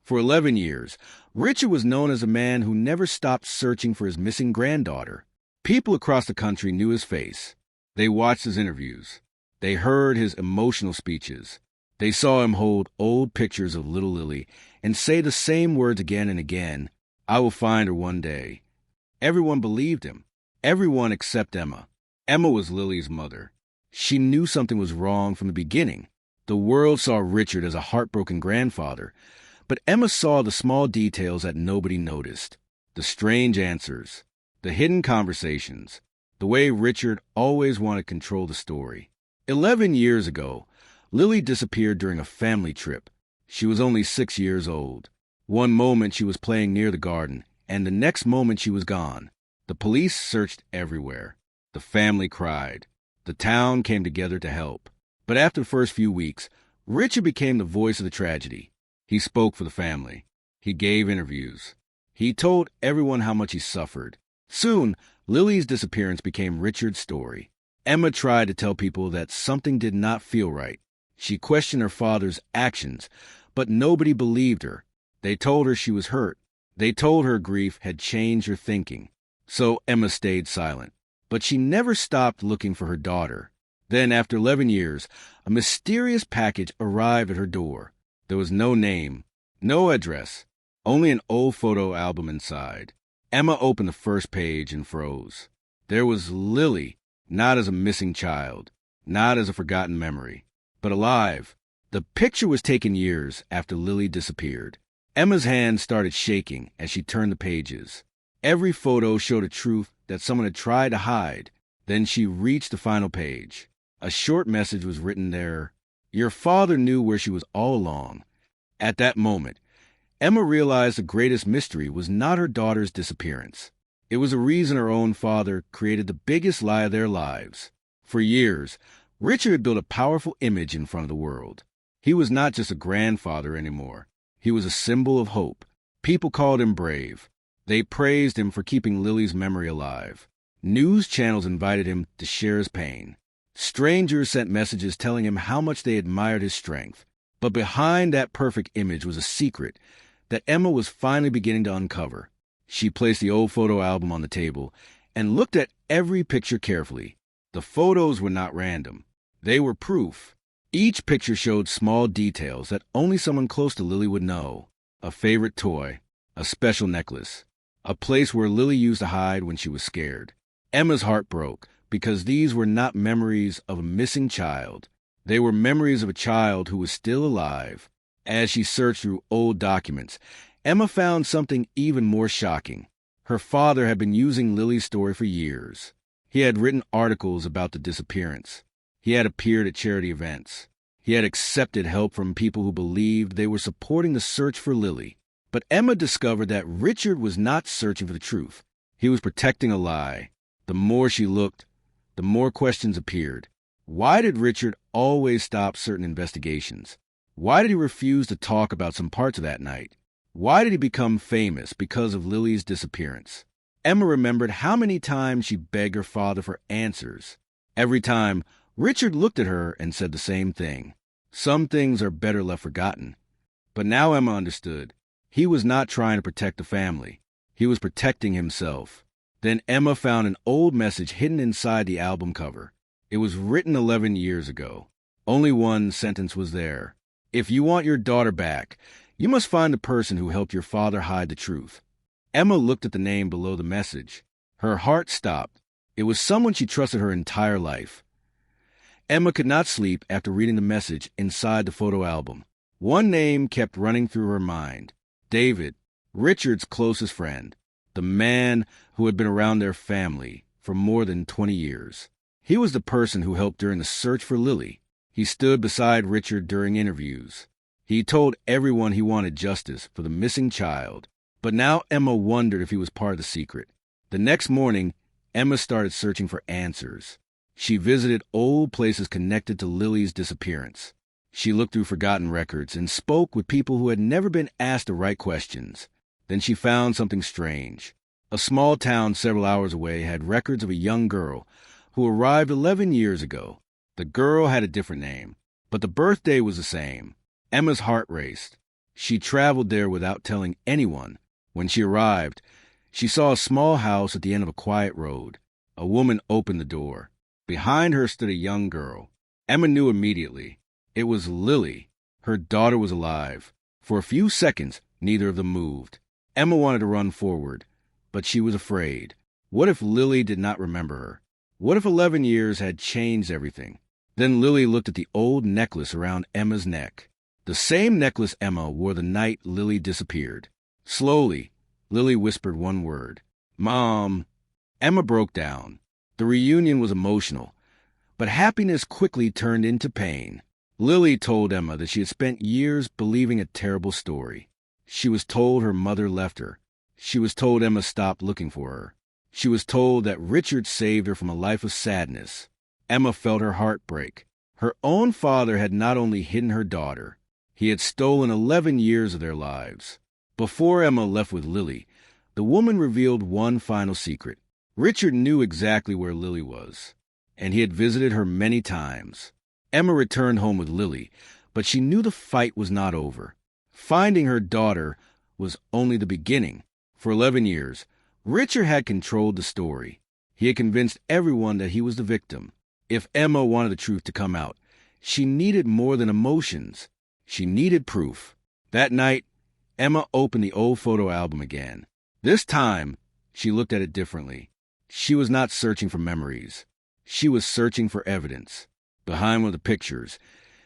For 11 years, Richard was known as a man who never stopped searching for his missing granddaughter. People across the country knew his face. They watched his interviews. They heard his emotional speeches. They saw him hold old pictures of little Lily and say the same words again and again, "I will find her one day." Everyone believed him. Everyone except Emma. Emma was Lily's mother. She knew something was wrong from the beginning. The world saw Richard as a heartbroken grandfather, but Emma saw the small details that nobody noticed. The strange answers, the hidden conversations, the way Richard always wanted to control the story. 11 years ago, Lily disappeared during a family trip. She was only 6 years old. One moment she was playing near the garden, and the next moment she was gone. The police searched everywhere. The family cried. The town came together to help. But after the first few weeks, Richard became the voice of the tragedy. He spoke for the family. He gave interviews. He told everyone how much he suffered. Soon, Lily's disappearance became Richard's story. Emma tried to tell people that something did not feel right. She questioned her father's actions, but nobody believed her. They told her she was hurt. They told her grief had changed her thinking. So Emma stayed silent. But she never stopped looking for her daughter. Then, after 11 years, a mysterious package arrived at her door. There was no name, no address, only an old photo album inside. Emma opened the first page and froze. There was Lily, not as a missing child, not as a forgotten memory, but alive. The picture was taken years after Lily disappeared. Emma's hand started shaking as she turned the pages. Every photo showed a truth that someone had tried to hide. Then she reached the final page. A short message was written there. "Your father knew where she was all along." At that moment, Emma realized the greatest mystery was not her daughter's disappearance. It was a reason her own father created the biggest lie of their lives. For years, Richard had built a powerful image in front of the world. He was not just a grandfather anymore. He was a symbol of hope. People called him brave. They praised him for keeping Lily's memory alive. News channels invited him to share his pain. Strangers sent messages telling him how much they admired his strength. But behind that perfect image was a secret that Emma was finally beginning to uncover. She placed the old photo album on the table and looked at every picture carefully. The photos were not random. They were proof. Each picture showed small details that only someone close to Lily would know. A favorite toy, a special necklace, a place where Lily used to hide when she was scared. Emma's heart broke because these were not memories of a missing child. They were memories of a child who was still alive. As she searched through old documents, Emma found something even more shocking. Her father had been using Lily's story for years. He had written articles about the disappearance. He had appeared at charity events. He had accepted help from people who believed they were supporting the search for Lily. But Emma discovered that Richard was not searching for the truth. He was protecting a lie. The more she looked, the more questions appeared. Why did Richard always stop certain investigations? Why did he refuse to talk about some parts of that night? Why did he become famous because of Lily's disappearance? Emma remembered how many times she begged her father for answers. Every time, Richard looked at her and said the same thing. Some things are better left forgotten. But now Emma understood. He was not trying to protect the family. He was protecting himself. Then Emma found an old message hidden inside the album cover. It was written 11 years ago. Only one sentence was there. "If you want your daughter back, you must find the person who helped your father hide the truth." Emma looked at the name below the message. Her heart stopped. It was someone she trusted her entire life. Emma could not sleep after reading the message inside the photo album. One name kept running through her mind. David, Richard's closest friend. The man who had been around their family for more than 20 years. He was the person who helped during the search for Lily. He stood beside Richard during interviews. He told everyone he wanted justice for the missing child. But now Emma wondered if he was part of the secret. The next morning, Emma started searching for answers. She visited old places connected to Lily's disappearance. She looked through forgotten records and spoke with people who had never been asked the right questions. Then she found something strange. A small town several hours away had records of a young girl who arrived 11 years ago. The girl had a different name, but the birthday was the same. Emma's heart raced. She traveled there without telling anyone. When she arrived, she saw a small house at the end of a quiet road. A woman opened the door. Behind her stood a young girl. Emma knew immediately. It was Lily. Her daughter was alive. For a few seconds, neither of them moved. Emma wanted to run forward, but she was afraid. What if Lily did not remember her? What if 11 years had changed everything? Then Lily looked at the old necklace around Emma's neck. The same necklace Emma wore the night Lily disappeared. Slowly, Lily whispered one word. "Mom." Emma broke down. The reunion was emotional, but happiness quickly turned into pain. Lily told Emma that she had spent years believing a terrible story. She was told her mother left her. She was told Emma stopped looking for her. She was told that Richard saved her from a life of sadness. Emma felt her heart break. Her own father had not only hidden her daughter, he had stolen 11 years of their lives. Before Emma left with Lily, the woman revealed one final secret. Richard knew exactly where Lily was, and he had visited her many times. Emma returned home with Lily, but she knew the fight was not over. Finding her daughter was only the beginning. For 11 years, Richard had controlled the story. He had convinced everyone that he was the victim. If Emma wanted the truth to come out, she needed more than emotions. She needed proof. That night, Emma opened the old photo album again. This time, she looked at it differently. She was not searching for memories. She was searching for evidence. Behind one of the pictures,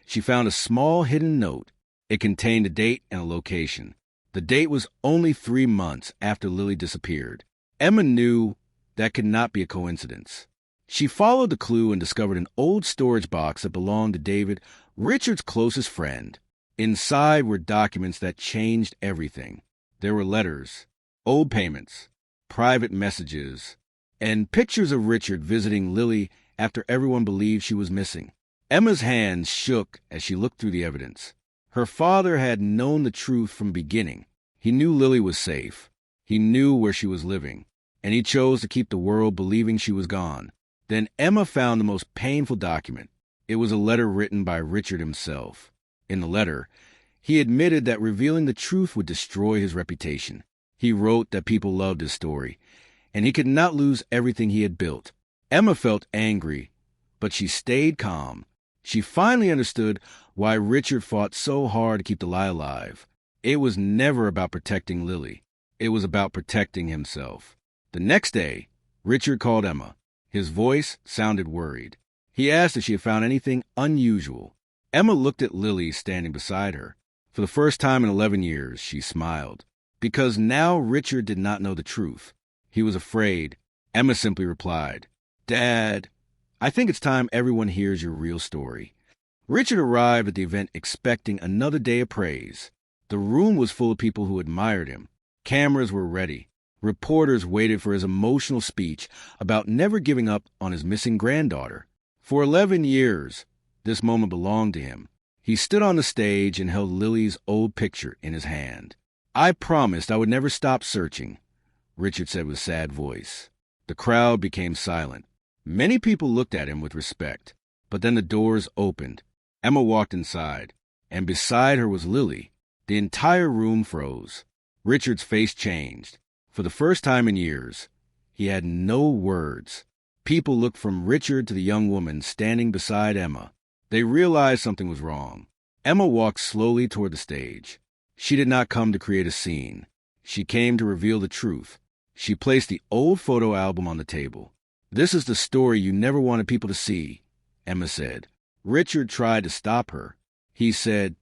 she found a small hidden note. It contained a date and a location. The date was only 3 months after Lily disappeared. Emma knew that could not be a coincidence. She followed the clue and discovered an old storage box that belonged to David, Richard's closest friend. Inside were documents that changed everything. There were letters, old payments, private messages, and pictures of Richard visiting Lily after everyone believed she was missing. Emma's hands shook as she looked through the evidence. Her father had known the truth from the beginning. He knew Lily was safe. He knew where she was living, and he chose to keep the world believing she was gone. Then Emma found the most painful document. It was a letter written by Richard himself. In the letter, he admitted that revealing the truth would destroy his reputation. He wrote that people loved his story, and he could not lose everything he had built. Emma felt angry, but she stayed calm. She finally understood why Richard fought so hard to keep the lie alive. It was never about protecting Lily. It was about protecting himself. The next day, Richard called Emma. His voice sounded worried. He asked if she had found anything unusual. Emma looked at Lily standing beside her. For the first time in 11 years, she smiled. Because now Richard did not know the truth. He was afraid. Emma simply replied, "Dad, I think it's time everyone hears your real story." Richard arrived at the event expecting another day of praise. The room was full of people who admired him. Cameras were ready. Reporters waited for his emotional speech about never giving up on his missing granddaughter. For 11 years, this moment belonged to him. He stood on the stage and held Lily's old picture in his hand. "I promised I would never stop searching," Richard said with a sad voice. The crowd became silent. Many people looked at him with respect, but then the doors opened. Emma walked inside, and beside her was Lily. The entire room froze. Richard's face changed. For the first time in years, he had no words. People looked from Richard to the young woman standing beside Emma. They realized something was wrong. Emma walked slowly toward the stage. She did not come to create a scene. She came to reveal the truth. She placed the old photo album on the table. "This is the story you never wanted people to see," Emma said. Richard tried to stop her. He said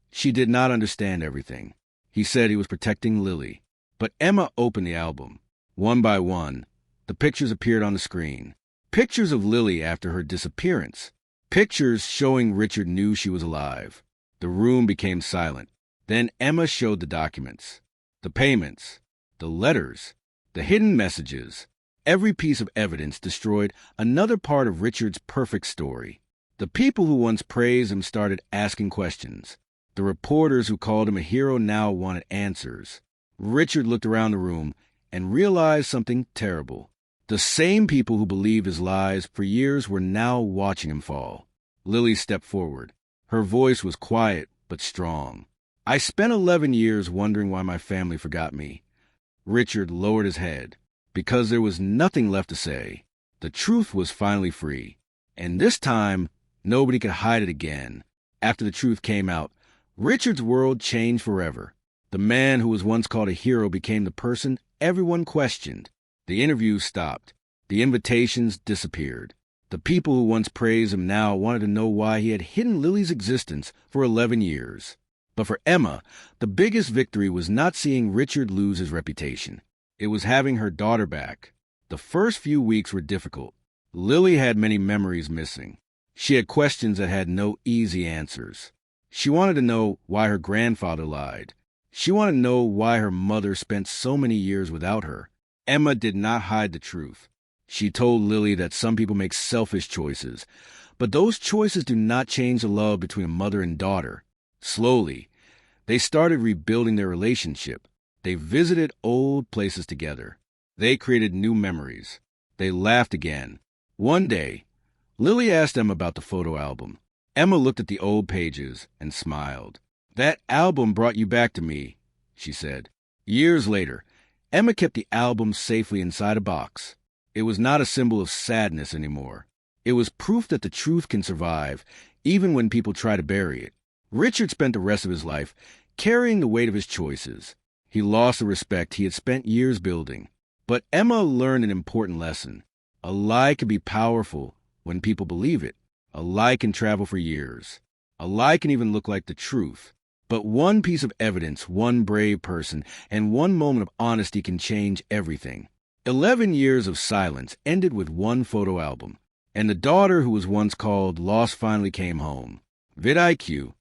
she did not understand everything. He said he was protecting Lily. But Emma opened the album. One by one, the pictures appeared on the screen. Pictures of Lily after her disappearance. Pictures showing Richard knew she was alive. The room became silent. Then Emma showed the documents, the payments, the letters, the hidden messages. Every piece of evidence destroyed another part of Richard's perfect story. The people who once praised him started asking questions. The reporters who called him a hero now wanted answers. Richard looked around the room and realized something terrible. The same people who believed his lies for years were now watching him fall. Lily stepped forward. Her voice was quiet but strong. I spent 11 years wondering why my family forgot me. Richard lowered his head. Because there was nothing left to say. The truth was finally free. And this time, nobody could hide it again. After the truth came out, Richard's world changed forever. The man who was once called a hero became the person everyone questioned. The interviews stopped. The invitations disappeared. The people who once praised him now wanted to know why he had hidden Lily's existence for 11 years. But for Emma, the biggest victory was not seeing Richard lose his reputation. It was having her daughter back. The first few weeks were difficult. Lily had many memories missing. She had questions that had no easy answers. She wanted to know why her grandfather lied. She wanted to know why her mother spent so many years without her. Emma did not hide the truth. She told Lily that some people make selfish choices, but those choices do not change the love between a mother and daughter. Slowly, they started rebuilding their relationship. They visited old places together. They created new memories. They laughed again. One day, Lily asked Emma about the photo album. Emma looked at the old pages and smiled. "That album brought you back to me," she said. Years later, Emma kept the album safely inside a box. It was not a symbol of sadness anymore. It was proof that the truth can survive, even when people try to bury it. Richard spent the rest of his life carrying the weight of his choices. He lost the respect he had spent years building. But Emma learned an important lesson. A lie can be powerful when people believe it. A lie can travel for years. A lie can even look like the truth. But one piece of evidence, one brave person, and one moment of honesty can change everything. 11 years of silence ended with one photo album. And the daughter who was once called Lost finally came home. VidIQ